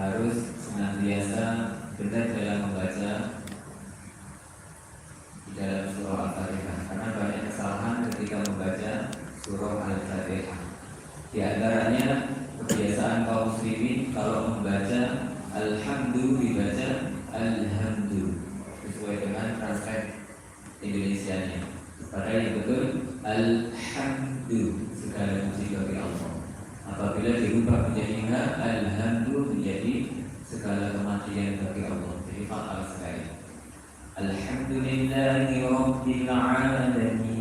harus senantiasa benar dalam membaca di dalam surah Al-Fatihah, karena banyak kesalahan ketika membaca surah Al-Fatihah. Di antaranya kebiasaan kaum muslimin kalau membaca Alhamdulillah dibaca Alhamdulillah sesuai dengan translate Indonesianya. Padahal yang betul Alhamdulillah, segala puji bagi Allah. Apabila dirubah menjadi Alhamdulillah menjadi segala kematian bagi Allah. Jadi fatal sekali. Alhamdulillahi Rabbil Alamin.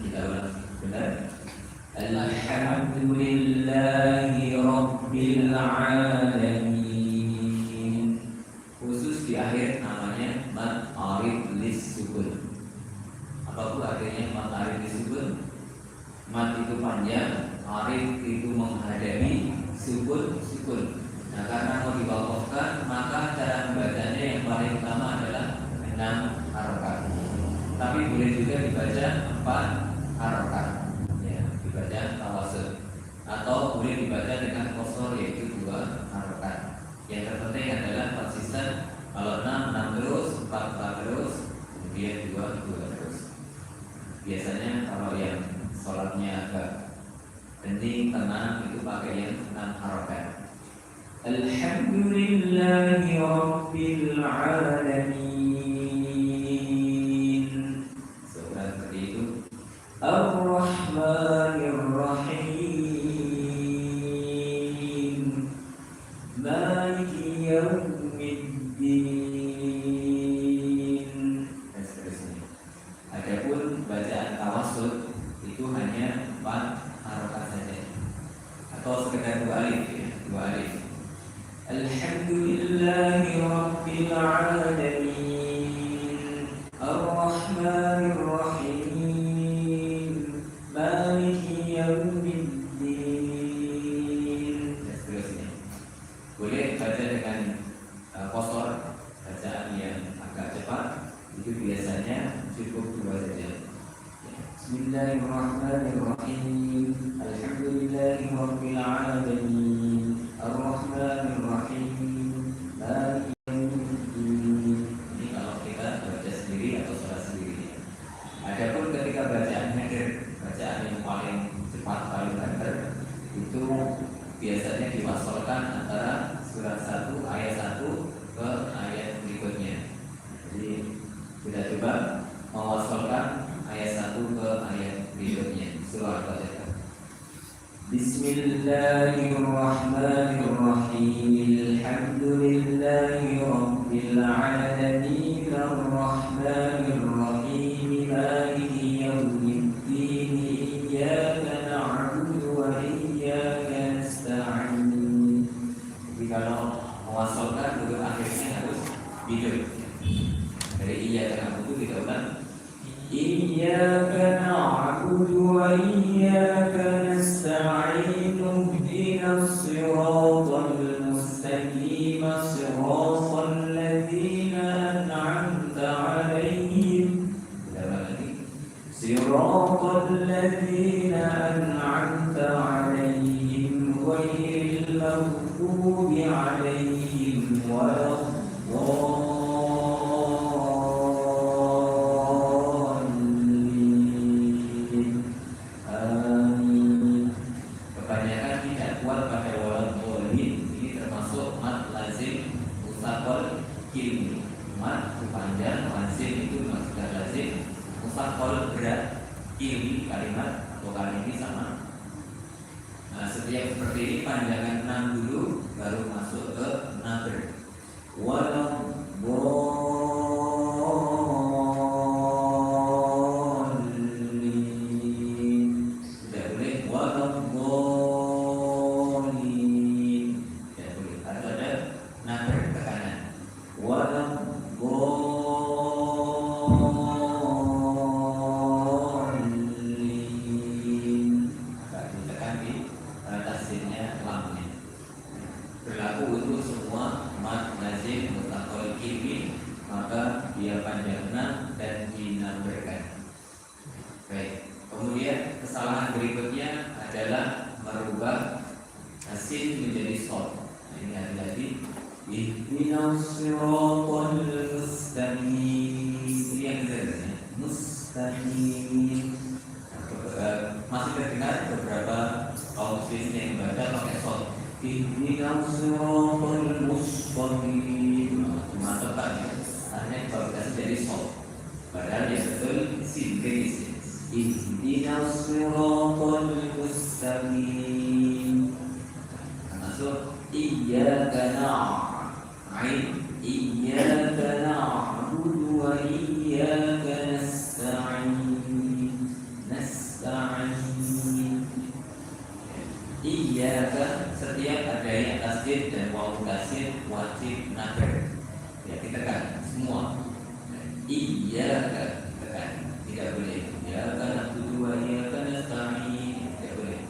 Kita ulang benar. Alhamdulillahi Rabbil Alamin. Khusus di akhir namanya mat arif lis sukun. Apapun artinya mat arif lis sukun. Mat itu panjang, arif itu menghadapi, sukun. Nah, karena mau diwakafkan, maka cara membacanya yang paling utama adalah 6 harokat. Tapi boleh juga dibaca 4 harokat, ya, dibaca tawassul. Atau boleh dibaca dengan qasar, yaitu 2 harokat. Yang terpenting adalah konsisten. Kalau 6 terus, 4 terus, kemudian 2 terus. Biasanya kalau yang sholatnya agak penting, tenang, itu pakai yang 6 harokat. Alhamdulillahi Rabbil Alamin. Seperti itu. Ar-Rahmanir Rahim. Maliki Yaumiddin. Dan seterusnya. Adapun bacaan tawassul itu hanya 4 harokat saja, atau sekedar 2 alif, ya, 2 alif. Alhamdulillahi Rabbil Alamin. Ar-Rahmanir Rahim. Maliki Yaumiddin. Dan seterusnya. Boleh baca dengan qasar, bacaan yang agak cepat. Itu biasanya cukup 2 saja. Bismillahirrahmanirrahim. Alhamdulillahi Rabbil Alamin. Ar-Rahmanir Rahim. Maliki Yaumiddin. Ini kalau kita baca sendiri atau sholat sendiri. Adapun ketika bacaan hadir, bacaan yang paling cepat, paling banter, itu biasanya diwasalkan antara surat 1 ayat 1 ke ayat berikutnya. Jadi kita coba mewasalkan ayat 1 ke ayat berikutnya. Surah Al-Fatihah. Bismillahirrahmanirrahim. Alhamdulillahi Rabbil Alamin. Ar-Rahmanir Rahim. Maliki Yaumiddin. Iyyaka na'budu wa iyyaka nasta'in. Jadi kalau mewasalkan huruf akhirnya harus hidup. Dari iyyaka na'budu kita ulang. Iyyaka na'budu wa iyyaka nasta'in. Ihdinas siratal mustaqim. Siratal ladzina an'amta 'alaihim. Siratal ladzina an'amta 'alaihim ghairil maghdubi 'alaihim waladdallin. Mustaqol berat, kiri kalimat atau kali ini sama. Nah, setiap seperti ini panjangan 6 dulu, baru masuk ke nabr. Waladdallin. Tidak boleh waladdallin. Tidak boleh. Harus ada nabr ke kanan. Waladdallin. Maka dia panjang 6 dan dinambarkan. Baik. Kemudian kesalahan berikutnya adalah merubah sin menjadi shad. Ini ihdinas siratal mustaqim. Yang benar mustaqim. Masih terdengar beberapa kaum muslimin yang membaca pakai shot. Ihdinas siratal mustaqim. Cuma tepat ya. Hanya kualitasnya dari shot. Padahal yang betul sintetis. Ihdinas siratal mustaqim. Masuk iyyaka na'budu wa iyyaka nasta'in. Iyyaka, setiap ada yang tasdid dan wawu tasdid wajib nakir. Ya, kita kan semua. Iyyaka, tekan, tidak boleh. Iyyaka na'budu wa iyyaka nasta'in, tidak boleh.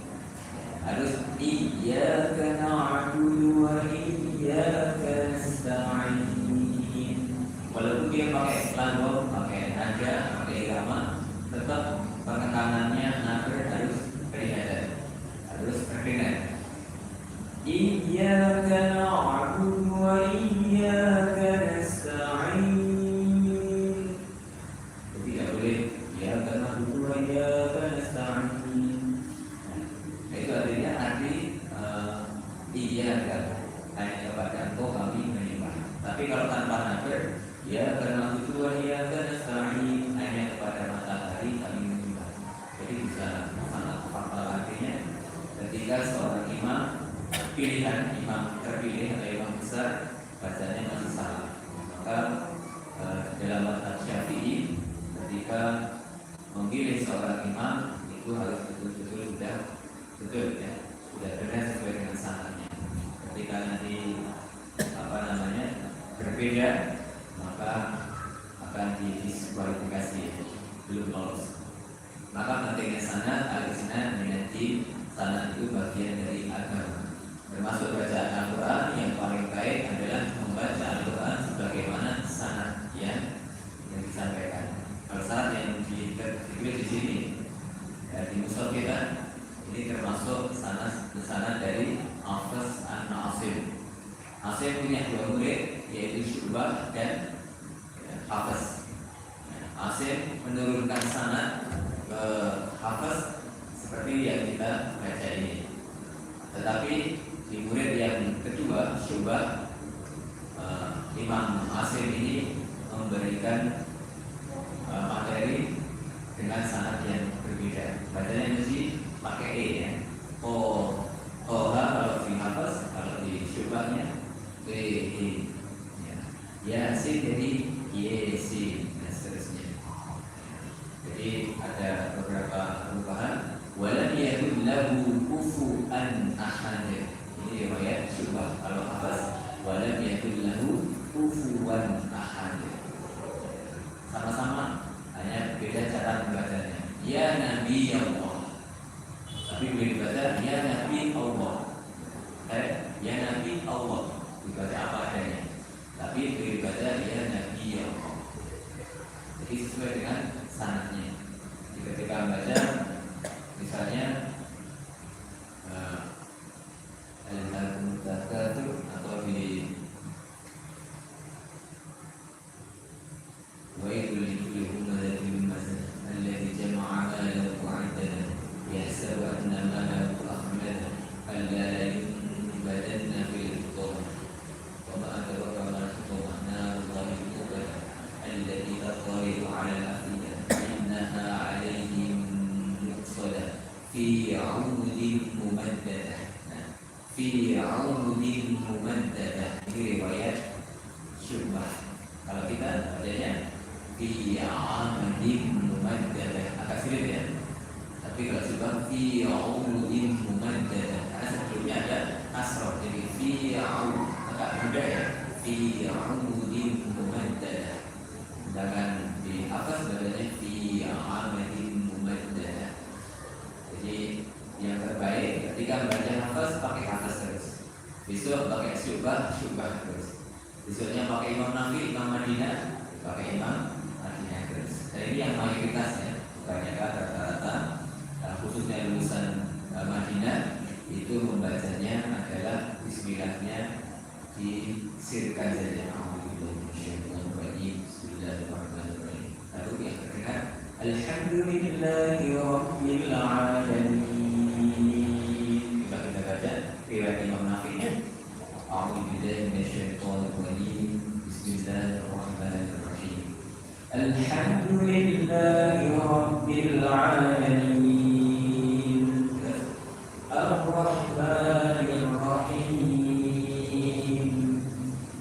Harus iyyaka na'budu wa iyyaka nasta'in. Walaupun dia pakai lambung, pakai nada, pakai irama, tetap penekanannya nakir harus kelihatan, harus terdengar. Iyyaka na'budu wa iyyaka nasta'in. Tidak boleh iyyaka na'budu wa iyyaka nasta'in. Itu artinya iyyaka, hanya kepada Engkau kami menyembah. Tapi kalau tanpa nakir, ya karena itu ya karena nasta'in, hanya kepada matahari kami menyembah. Jadi bisa sangat fatal artinya ketika seorang imam pilihan imam terpilih atau imam besar bacanya masih salah, maka dalam mazhab Syafi'i ketika memilih seorang imam itu harus betul-betul sudah betul ya, sudah benar sesuai dengan sanadnya. Ketika nanti berbeda, maka akan didiskualifikasi, belum lolos. Maka pentingnya sanad, al-isnad menjadi sanad itu bagian dari agama. Termasuk bacaan Al-Quran yang paling baik adalah membaca Al-Quran sebagaimana sanad yang disampaikan. Kalau sanad yang ditulis di sini di mushaf kita ini termasuk sanad dari Hafiz an-Asim. Asim punya dua murid, yaitu Syu'bah dan Hafiz. Asim menurunkan sanad ke Hafiz seperti yang kita baca ini. Tetapi di murid yang kedua, Syu'bah, Imam Asim ini memberikan materi dengan sanad yang berbeda. Bacanya mesti pakai E ya. Toha kalau di Hafiz, kalau di Syu'bahnya Yasin jadi Yesin dan seterusnya. Jadi ada beberapa perubahan. Walam yakun lahu kufuwan ahad. Ini riwayat Syu'bah. Kalau Hafiz, walam yakun lahu kufuwan ahad. Sama-sama, hanya beda cara membacanya. Ya Nabi Allah. Tapi boleh dibaca ya Nabi Allah. Ya Nabi Allah. Dibaca apa adanya, tapi dibaca ya Nabi Allah. Jadi sesuai dengan sanadnya. Ketika membaca, misalnya al-mutakatsir atau di wailul likulli humazatin lumazah alladzi jama'a malahu wa 'addada yahsabu anna malahu akhlada alla la yunbadanna fil hutama. وما أدراك ما الحطمة نار الله الموقدة التي تطلع على الأفئدة إنها عليهم مؤصدة في عمد ممددة. في عمد ممددة. Ini riwayat Syu'bah. Kalau kita bacanya fi amadin mumaddadah, agak sulit ya. Tapi kalau Syu'bah fi umudin mumaddadah, karena sebelumnya ada kasroh, jadi fi agak mudah ya, fi umudin mumaddadah. Sedangkan di atas bacanya fi amadin mumaddadah. Jadi yang terbaik ketika membaca hafaz pakai hafaz terus. Besok pakai Syu'bah terus. Besoknya pakai Imam Nafi, Imam Madinah, pakai Imam Madinah terus. Dan ini yang mayoritas ya, bukannya rata-rata, khususnya lulusan Madinah itu membacanya adalah bismillahnya disirkan saja. Bismillahirrahmanirrahim. Lalu yang ketiga, Alhamdulillahi Rabbil Alamin. Coba kita baca riwayat Imam Nafi'. A'udzubillahi minasyaitonirrajim. Bismillahirrahmanirrahim. Alhamdulillahi Rabbil Alamin. Ar-Rahmanir Rahim.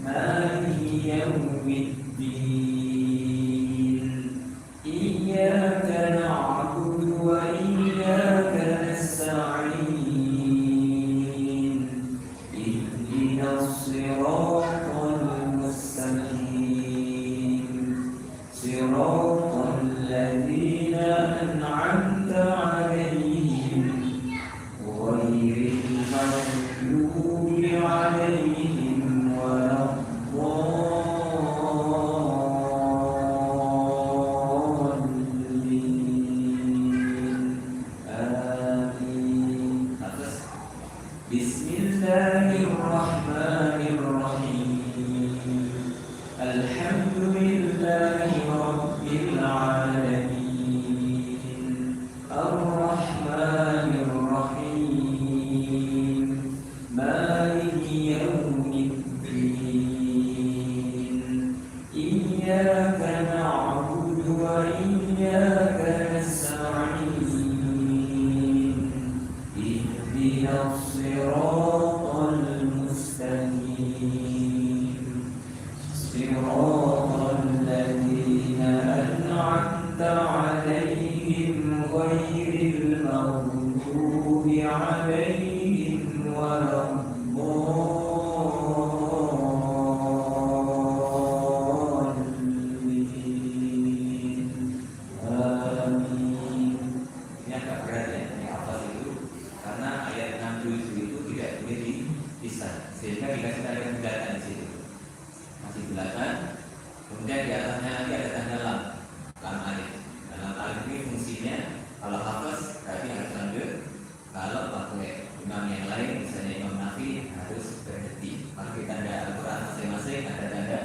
Maliki yaumiddin. Iyyaka na'budu wa iyyaka nasta'in. Ihdinas siratal mustaqim. Siratal ladzina an'amta 'alaihim ghairil maghdubi 'alaihim Bismillahirrahmanirrahim. Alhamdulillahi Rabbil Alamin. Ar-Rahmanir Rahim. Maliki yaumiddin. Iyyaka na'budu wa iyyaka nasta'in. Ihdinas siratal mustaqim. Siratal ladzina an'amta 'alaihim ghairil maghdubi 'alaihim waladdallin. Amin. Ini agak berat ya, ini hafal itu karena ayat 67 itu tidak boleh dipisah, sehingga dikasih tanda bulatan di situ. Masih bulatan, kemudian di atasnya nanti ada tanda lam alif. Lam alif ini fungsinya kalau hafaz berarti harus lanjut, kalau pakai imam yang lain misalnya Imam Nafi harus berhenti. Pakai tanda Al-Quran masing-masing ada tanda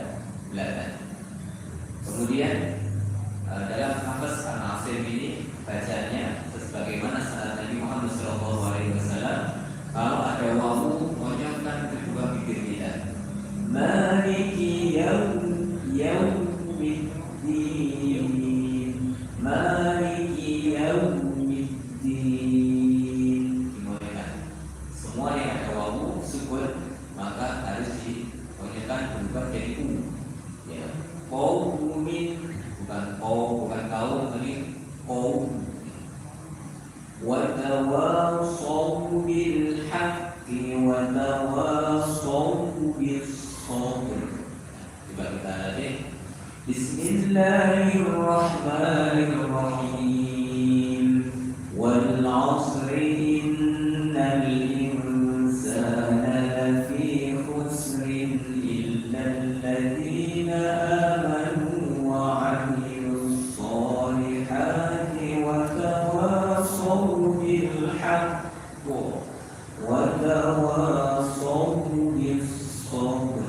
bulatan. Kemudian dalam hafaz An-Asim ini bacanya sebagaimana saat Nabi Muhammad SAW, kalau ada wawu monyokkan kedua bibir kita. Maliki yaumiddin. Maliki yaumiddin. Dimonyokkan. Semua yang ada wawu sukun maka harus dimonyokkan berubah jadi u. Ya. Qaumin, bukan kaum, ini qaum. وتواصوا بالحق وتواصوا بالصبر. Coba kita lagi. Bismillahirrahmanirrahim. Wal 'asri innal insana lafi khusrin illa alladhina amanu wa 'amilus solihati wa tawasaw bil haqq wa tawasaw bis sabr.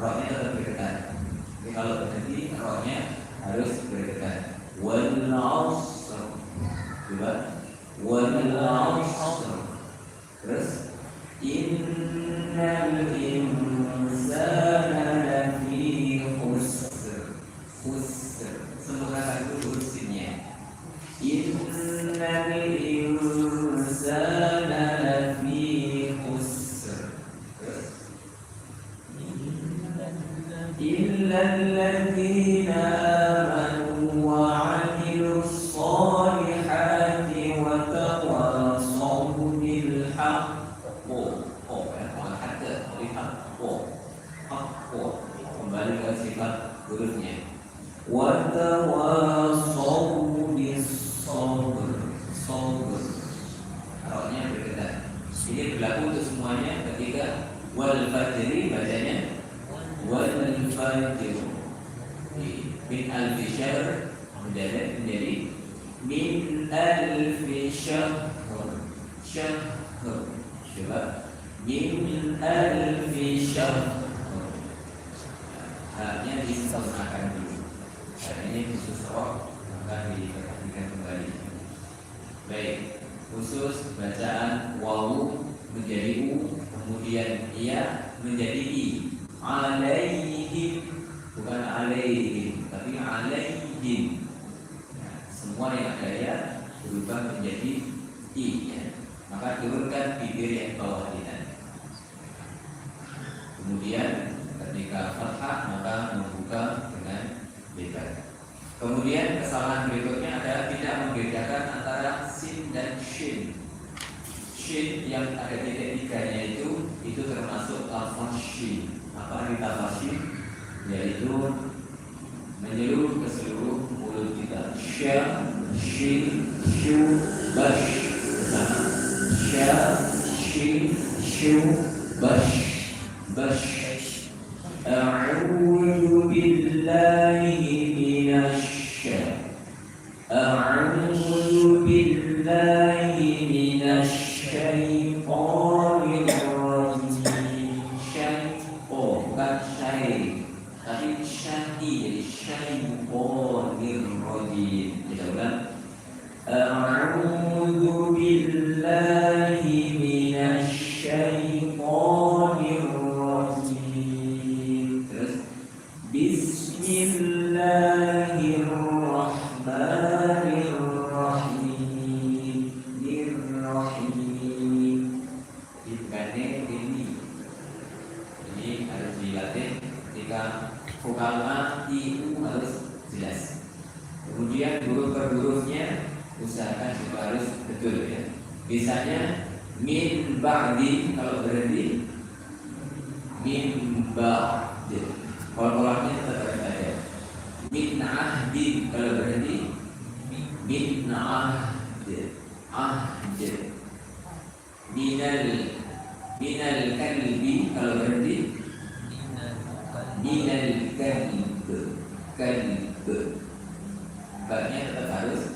Rohnya tetap berdekat. Jadi kalau berhenti rohnya harus berdekat. Wal 'asr. Coba. Wal 'asr. Terus innal insana lafi khusr. Khusr. Semoga itu hurufnya. Innal insana lafi khusr. Terus illa alladhina amanu wa 'amilus solihati wa tawasaw bil haqq. Kembali ke sifat hurufnya. Wa tawasaw bis sabr. Sabr. Arahnya berdekat. Ini berlaku untuk semuanya ketika wal fajri bacanya wal fajr. Min alfi syahr menjadi min alfi syahr. Syahr. Coba. Min alfi haknya disempurnakan dulu. Ini khusus roh, maka diperhatikan kembali. Baik, khusus bacaan wawu menjadi u, kemudian ia menjadi i. Alaihim, bukan alaihim, tapi alaihim. Nah, semua yang ada ya berubah menjadi i. Ya. Maka turunkan bibir yang bawah ini. Kemudian ketika fathah maka membuka dengan lebar. Kemudian kesalahan berikutnya adalah tidak membedakan antara sin dan shin. Shin yang ada titik tiganya itu termasuk lafaz shin. Apa arti lafaz shin? Yaitu menyeluruh ke seluruh mulut kita. Sya, shin, shu, bash. Sya, shin, shu, bash. Bash. A'udzu billahi a'udzu billahi minasyaitonir rajim. Syaiton, bukan syai, tapi syai, jadi syaitonir rajim. Kita ulang. A'udzu billahi minasyaitonir rajim. Terus Bismillahirrahmanirrahim. Ini harus dilatih ketika vokal a, i, u harus jelas. Kemudian huruf per hurufnya usahakan juga harus betul ya. Misalnya min ba'di, kalau berhenti min ba'di, kol-kolaknya tetap harus ada. Min ahdi, kalau berhenti min ahdi, ahdi. Minal kalbi, kalau berhenti minal kalb. Baknya tetap harus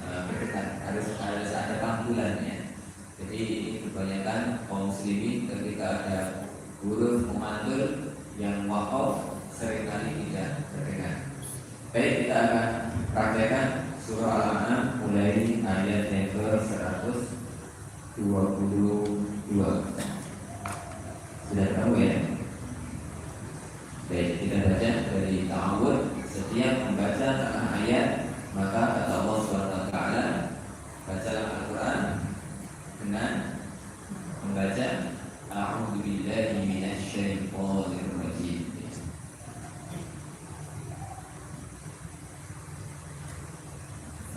berdekat, harus ada pangkulannya. Jadi kebanyakan kaum muslimin ketika ada huruf memantul yang waqaf seringkali tidak terdengar. Baik, kita akan praktekkan surah Al-An'am mulai ayat yang ke-122. Sudah tahu ya? Baik, kita baca dari ta'awud. Setiap membaca tengah ayat, maka kata Allah SWT, baca Al-Quran dengan membaca A'udzu billahi minasyaitonir rajim.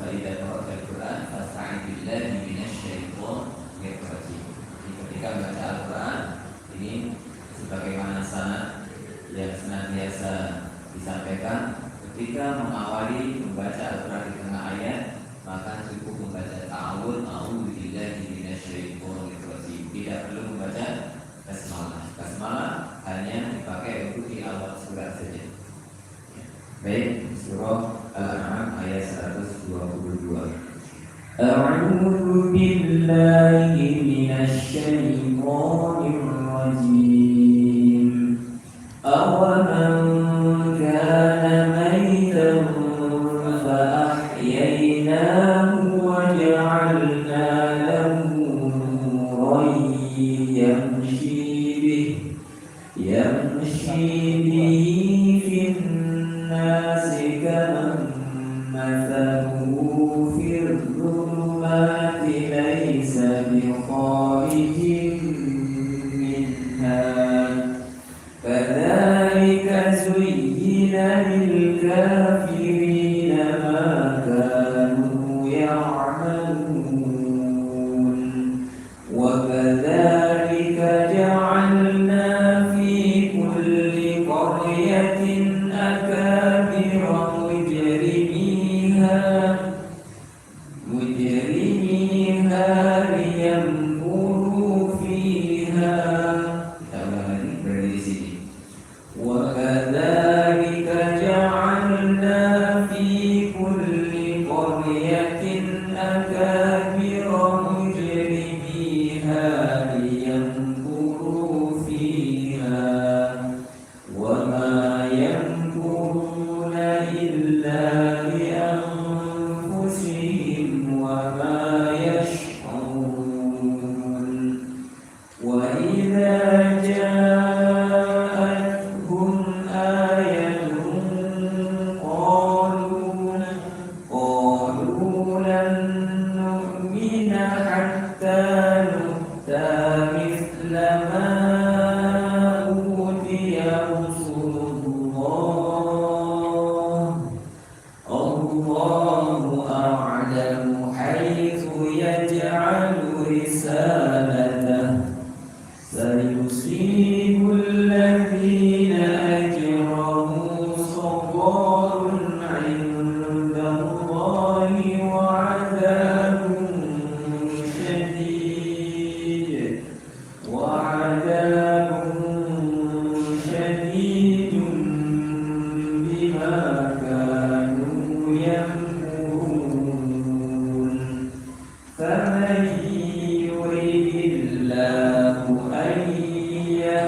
Faidah Al-Quran fasta'idz billahi minasyaitonir rajim. Ketika baca Al-Quran ini sebagaimana sanad yang senantiasa disampaikan, ketika mengawali membaca Al-Quran di tengah ayat, maka cukup membaca ta'awud, a'udzu billahi minasyaitonir rajim. Tidak perlu membaca basmalah. Basmalah hanya dipakai untuk di awal surat saja. Baik, surah Al-An'am ayat 122. A'udzu billahi minasyaitonir rajim. Awaman kana maytan fa ahyaynahu wa ja'alna lahu nuran yamshi bihi fin nasi kaman mathaluhu fil dhulumati laysa bi kharijin minha. Kadzalika zuyyina lil kafirina ma kanu ya'malun. Wa kadzalika ja'alna fi kulli qaryatin akabira mujrimiha liyamkuru fiha. Kita ulang lagi, berada di sini. Wa kadzalika ja'alna fi kulli qaryatin akabira mujrimiha liyamkuru fiha.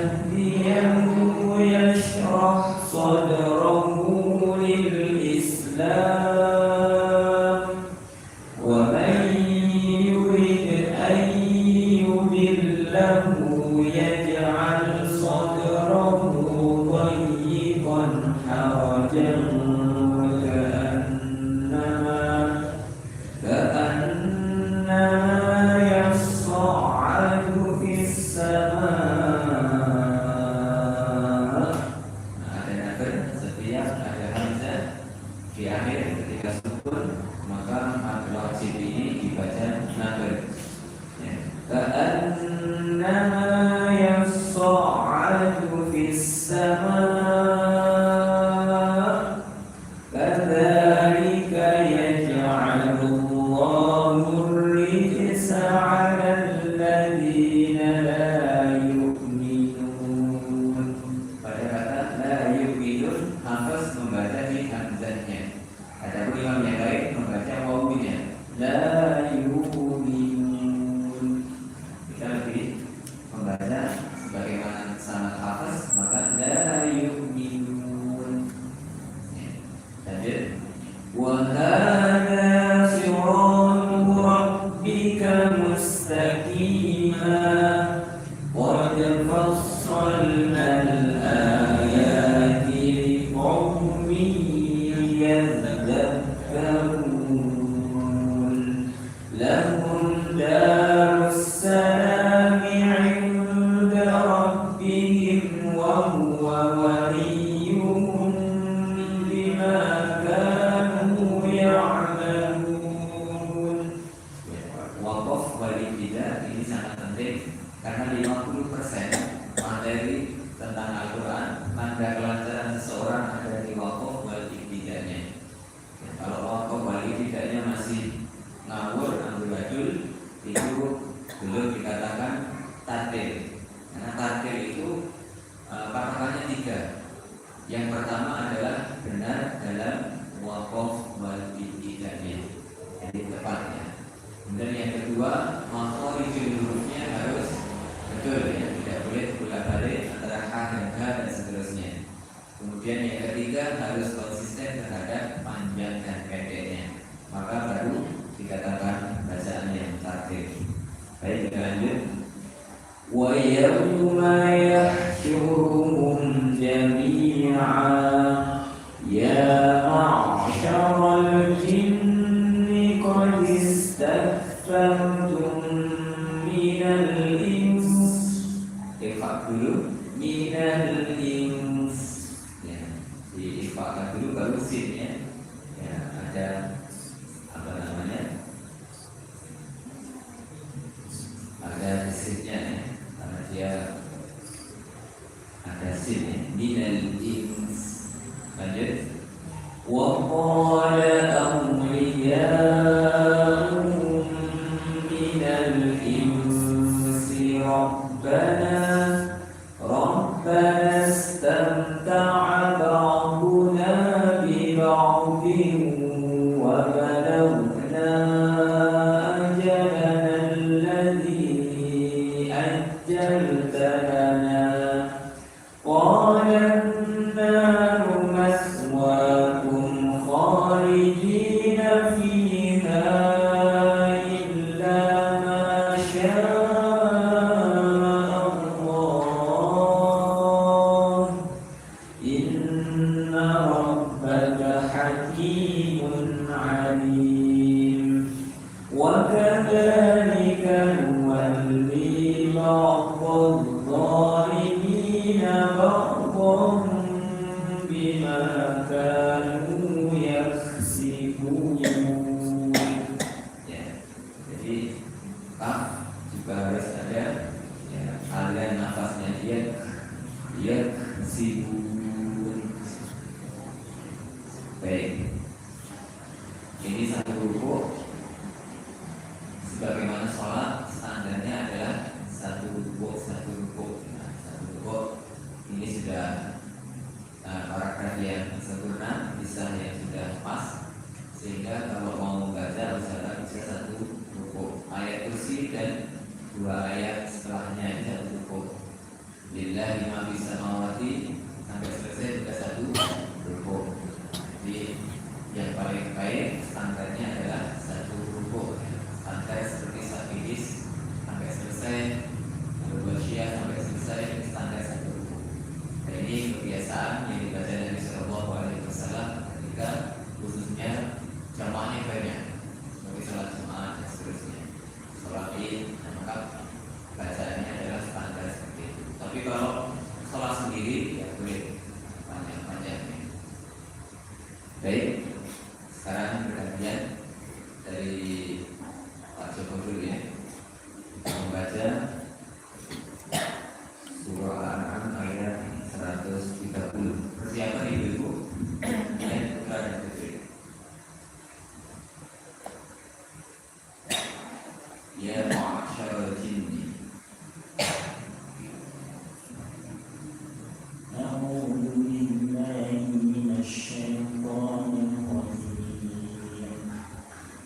يهديه يشرح صدره للإسلام ومن يرد أن يضله يجعل صدره ضيقا حرجا كأنما يصعد في السماء. Ada nafas setiap ada hamzah di akhir ketika sukun, maka mad wajib ini dibaca nafas. كأنما يصعد في السماء كذلك يجعل الله الرجس على الذين لا يؤمنون. Pada kata la yu'minun, hafaz membaca di hamzahnya. Adapun imam yang lain membaca wawunya la yu'minun. Kita lebih membaca sebagaimana sanad hafaz, maka la yu'minun. Lanjut. Wa hadza siratu rabbika mustaqima qad fassalna al-ayati liqaumin yadhakkarun. Lahum darus salami 'inda rabbihim wa huwa waliyuhum bima kanu ya'malun. Waqaf wal ibtidah ini sangat penting karena 50% materi tentang Al-Quran tanda kelancaran seseorang ada di waqaf wal ibtidahnya. Kalau waqaf wal ibtidahnya masih ngawur amburadul, itu belum dikatakan tatil. Karena tatil itu patokannya 3. Yang pertama adalah benar dalam waqaf wal ibtidahnya, jadi tepatnya. Kemudian yang kedua, makharijul hurufnya harus betul ya, tidak boleh bolak-balik antara h dan h dan seterusnya. Kemudian yang ketiga harus konsisten terhadap panjang dan pendeknya, maka baru dikatakan bacaan yang tartil. Baik, kita lanjut. Wa yawma yahsyuruhum jami'a ya ma'syaral jinni qad istakfartum minal ins. Ifak dulu minal ins ya, diifakkan dulu baru sin ya. Ya, ada apa namanya, ada sinnya ya, karena dia ada sin ya, minal ins. Lanjut. Wa qala awliya'uhum minal insi rabbana istamta'a ba'duna bi ba'din wa balagna ajalana alladhi ajjalta lana qala an-naru maswaakum khalidina fiha illa ma sha'a Allah inna rabbaka hakimun alim. Wa kadzalika nuwalli ba'dadh-dhalimina ba'dhan bima kanu yaksibun. Ya, jadi kaf juga harus ada ya, aliran nafasnya dia sibuk. Baik, ini satu rukuk. Sebagaimana sholat standarnya adalah satu rukuk. Nah, satu rukuk ini sudah paragraf yang sempurna, bisa yang sudah pas, sehingga kalau mau membaca bisa satu rukuk. Ayat kursi dan 2 ayat setelahnya ini satu rukuk. Lillahi bisa samawati sampai selesai juga satu rukuk. Jadi yang paling baik standarnya adalah satu rukuk. Standar seperti Safidis sampai selesai, Al-Wasyiyah sampai selesai, standar satu rukuk. Dan ini kebiasaan yang dibaca Nabi Sallallahu Alaihi Wasallam ketika khususnya jamaahnya banyak, seperti sholat Jumat dan seterusnya, sholat Id, maka bacaannya adalah standar seperti itu. Tapi kalau sholat sendiri ya boleh panjang-panjangnya. Baik, sekarang perhatian dari Pak Joko dulu ya. Kita membaca surah Al-An'am ayat 130. Persiapan ibu-ibu dan putra dan putri. Ya ma'asyarul jinni.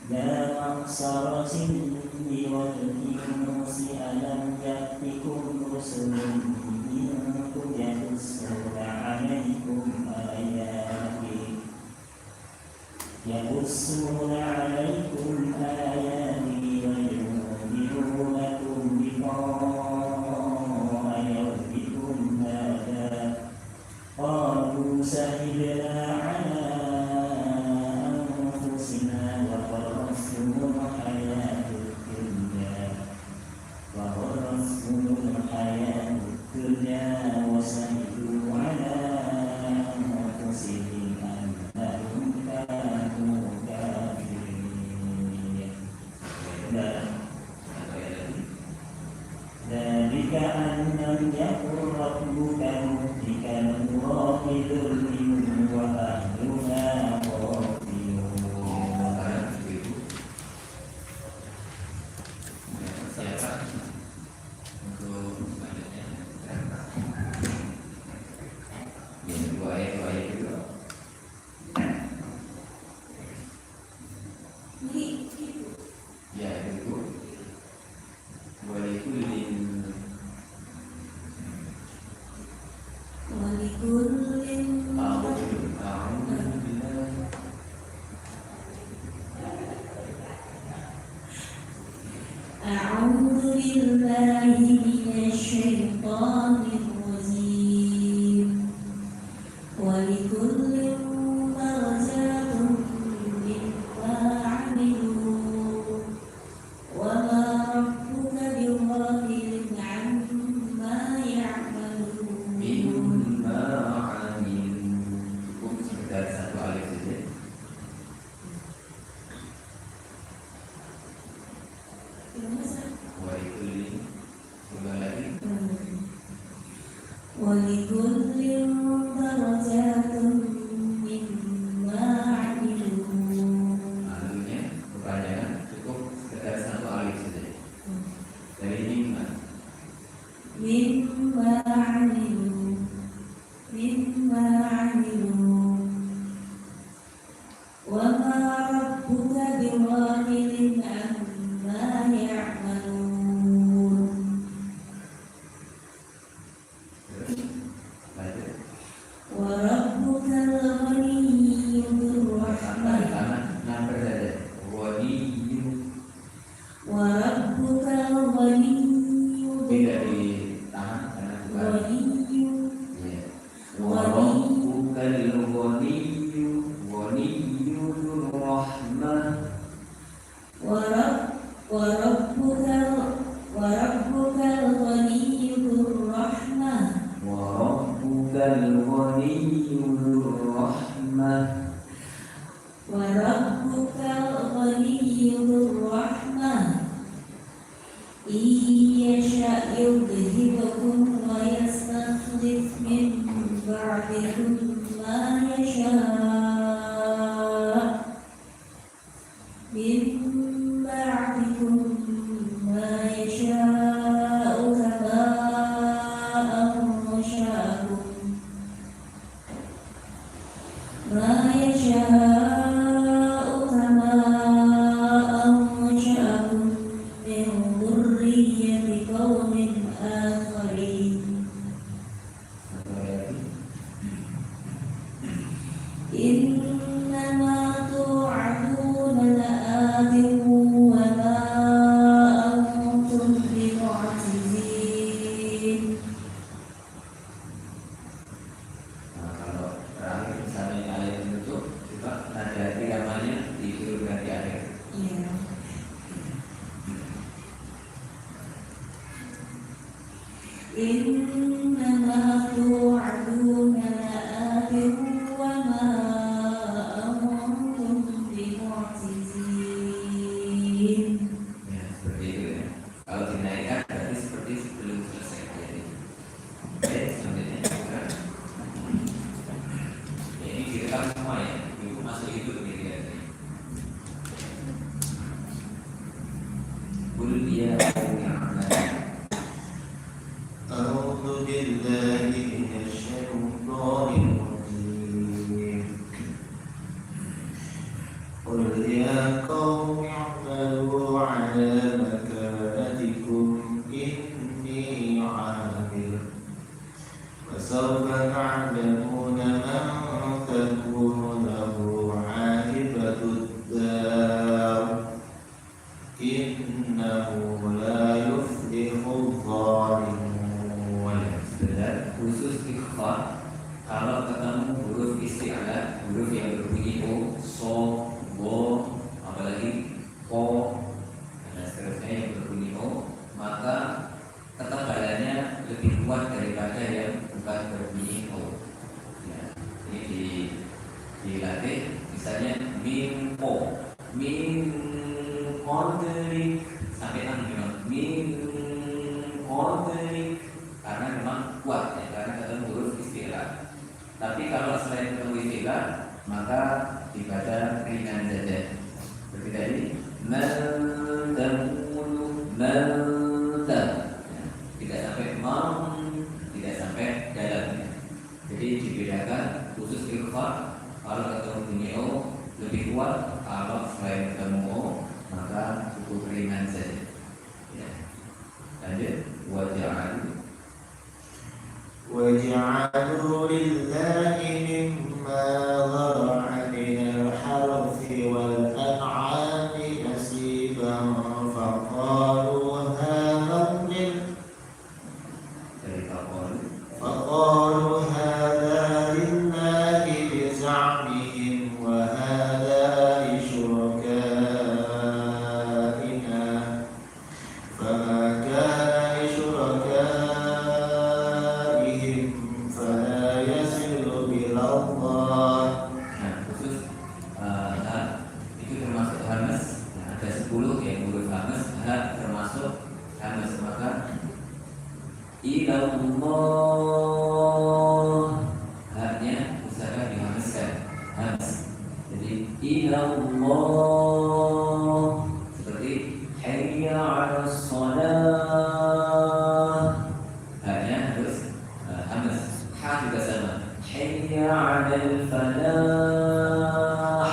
معشر الجن والإنس ألم يأتكم رسل منكم يقصون عليكم آياتي وينذرونكم لقاء يومكم هذا قالوا شهدنا على أنفسنا وغرتهم الحياة الدنيا وشهدوا على أنفسهم أنهم كانوا كافرين ذلك أن لم يكن ربك مهلك القرى بظلم وأهلها أعوذ بالله من الشيطان الرجيم ولكل درجات مما عملوا وما ربك بغافل عما يعملون Mimma amilu. Cukup sekedar satu alif saja. Walikulli. Ulang lagi. ولكل درجات مما عملوا Alunya kepanjangan cukup sekedar satu alif saja. Dari mimma. مما عملوا وما ربك بغافل عما يعملون Baca. وربك الغني ذو الرحمة Tangan nampak saja. Waliyu. وربك الغني Tidak di tangan karena bukan. غني Ya. Warabbukal ghaniyyu ghaniyyur rahmah. وربك الغني ذو الرحمة Warabbukal ghaniyur rahmah. وربك الغني ذو الرحمة إن يشأ يذهبكم ويستخلف من بعدكم ما يشاء من بعدكم ما يشاء كما أنشأكم ما يشاء كما أنشأكم من ذرية قوم آخرين إنما توعدون لآت وما أنتم بمعجزين. Nah, kalau terakhir misalnya ayat menutup, coba nada irama-nya diturunkan di akhir. Iya. إنما توعدون لآت وما أنتم بمعجزين. Ya, seperti itu ya. Kalau dinaikkan berarti seperti sebelum selesai ayat ini. Oke, selanjutnya kita. Ya, ini direkam semua ya. Ibu masuk itu ini ya. Qul ya أعوذ بالله من الشيطان الرجيم قل يا قوم اعملوا على مكانتكم إني عامل فسوف تعلمون من تكون له عاقبة الدار إنه لا يفلح الظالمون. sebenarnya khusus ikhfa kalau ketemu huruf isti'ala, huruf yang berbunyi o, so, wo, apalagi ko dan seterusnya yang berbunyi o, maka ketebalannya lebih kuat daripada yang bukan berbunyi o. Ya, ini dilatih, misalnya min po, min qadrik sampai enam min qadrik, karena memang kuat ya, karena ketemu huruf istilah. Tapi kalau selain ketemu istilah, maka dibaca ringan saja. Seperti tadi, mentamulu, tidak sampai tidak sampai dalam. Jadi dibedakan khusus ikhfa. Kalau ketemu bunyi o lebih kuat, kalau selain ketemu o maka cukup ringan saja. Ya. Lanjut, waja'al. وجعلوا لله مما ذرع من الحرث والأنعام نصيبا فقالوا هذا لله بزعمهم وهذا لشركائنا فما كان لشركائهم فلا يصل إلى الله. Nah, khusus itu termasuk hamas. Nah, ada 10 yang huruf hamas, termasuk hamas, maka ilallah haknya usahakan dihamaskan hamas. Jadi ilallah seperti hayya 'alas shalah, haknya harus hamas. Ha juga sama, hayya 'alal falah,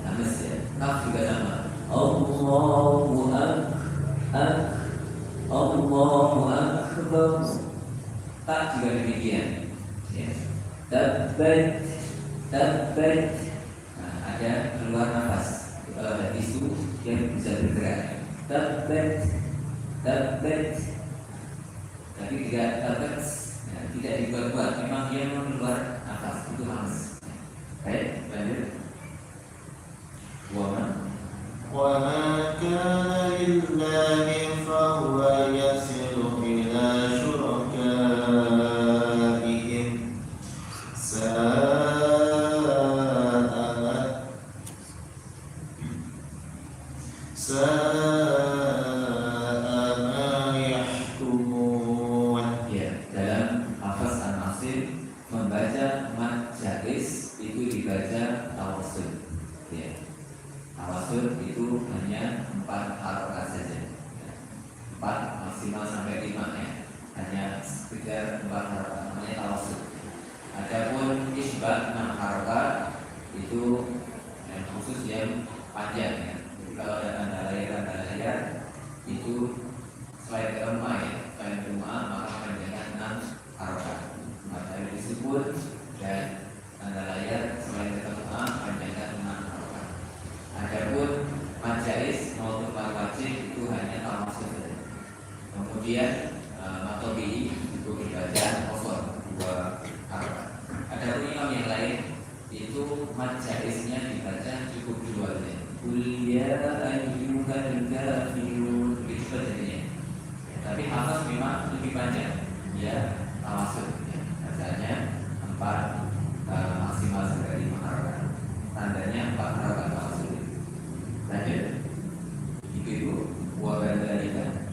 hamas ya. Kaf juga sama, Allahu Allahu akbar. Tak juga demikian ya. Tabbat. Nah, ada keluar nafas isu yang bisa bergerak. Tabbat. Tapi tidak tabbat, ya, tidak dibuat-buat. Memang dia keluar nafas, itu hamas. Baik, lanjut. وما كان لله فهو يصل إلى شركائهم ساء ما يحكمون. Ya, dalam hafaz an-nasir membaca mad jaiz itu dibaca tawassul. Ya. Tawassul itu hanya 4 harokat saja. 4 maksimal sampai 5 ya. Hanya sekitar 4 harokat, namanya tawassul. Adapun isbah 6 harokat itu yang khusus yang panjang ya. Jadi kalau ada tanda layar itu selain ketemu ya, selain rumah maka panjangnya 6 harokat. Maka disebut dan tanda layar selain mad jaiznya dibaca cukup dua aja. Qul ya ayyuhal kafirun, itu bacanya. Ya, tapi hafaz memang lebih panjang. Ya, tawassul. Ya, bacanya 4 maksimal sekali 5 harakat. Tandanya 4 harakat tawassul. Lanjut. Itu wa badzalika.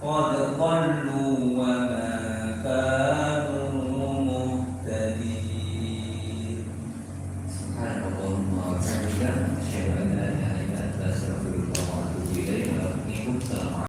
قد ضلوا